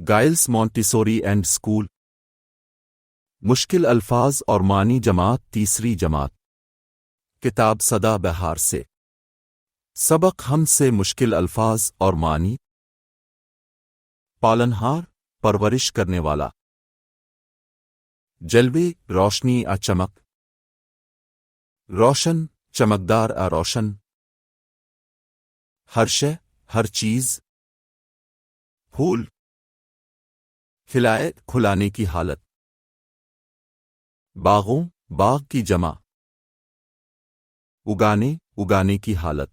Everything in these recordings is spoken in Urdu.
گائلس مونٹیسوری اینڈ اسکول. مشکل الفاظ اور معنی جماعت تیسری جماعت. کتاب سدا بہار سے. سبق ہم سے مشکل الفاظ اور معنی. پالنہار، پرورش کرنے والا. جلوے، روشنی ا چمک. روشن، چمکدار ا روشن. ہر شے، ہر چیز. پھول. کھلائے، کھلانے کی حالت. باغوں، باغ کی جمع. اگانے، اگانے کی حالت.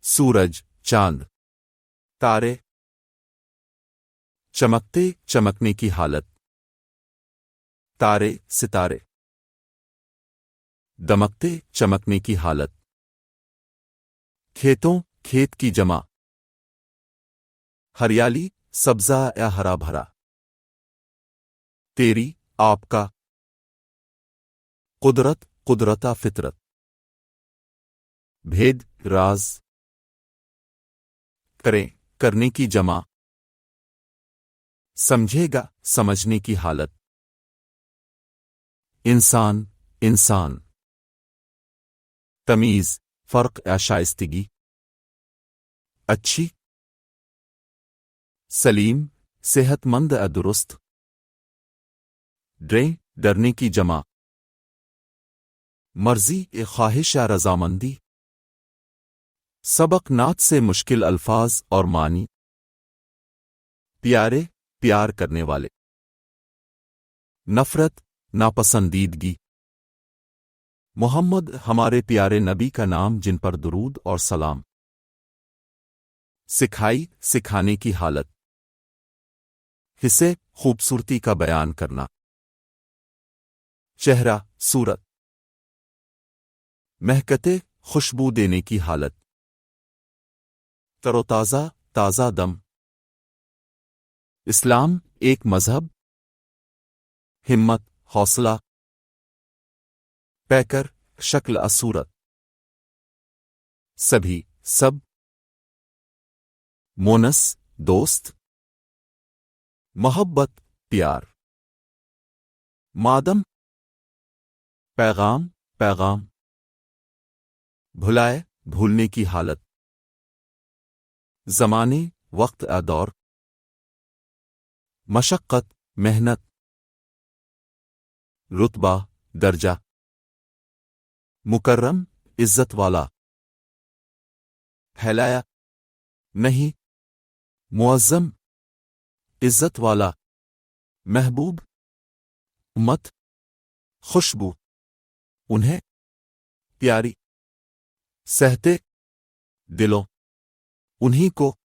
سورج، چاند. تارے. چمکتے، چمکنے کی حالت. تارے، ستارے. دمکتے، چمکنے کی حالت. کھیتوں، کھیت کی جمع. ہریالی، سبزہ یا ہرا بھرا. تیری، آپ کا. قدرت، قدرتا فطرت. بھید، راز. کریں، کرنے کی جمع. سمجھے گا، سمجھنے کی حالت. انسان، انسان. تمیز، فرق یا شائستگی. اچھی. سلیم، صحت مند یا درست. ڈریں، ڈرنے کی جمع. مرضی، خواہش یا رضامندی. سبق نعت سے مشکل الفاظ اور معنی. پیارے، پیار کرنے والے. نفرت، ناپسندیدگی. محمد، ہمارے پیارے نبی کا نام جن پر درود اور سلام. سکھائی، سکھانے کی حالت. حصے، خوبصورتی کا بیان کرنا. چہرہ، صورت. مہکتے، خوشبو دینے کی حالت. تر و تازہ، تازہ دم. اسلام، ایک مذہب. ہمت، حوصلہ. پیکر، شکل اصورت. سبھی، سب. مونس، دوست. محبت، پیار. مادم. پیغام، پیغام. بھلائے، بھولنے کی حالت. زمانے، وقت ا دور. مشقت، محنت. رتبہ، درجہ. مکرم، عزت والا. پھیلایا. نہیں. معظم، عزت والا. محبوب. امت. خوشبو. انہیں. پیاری. سہتے. دلوں. انہی کو.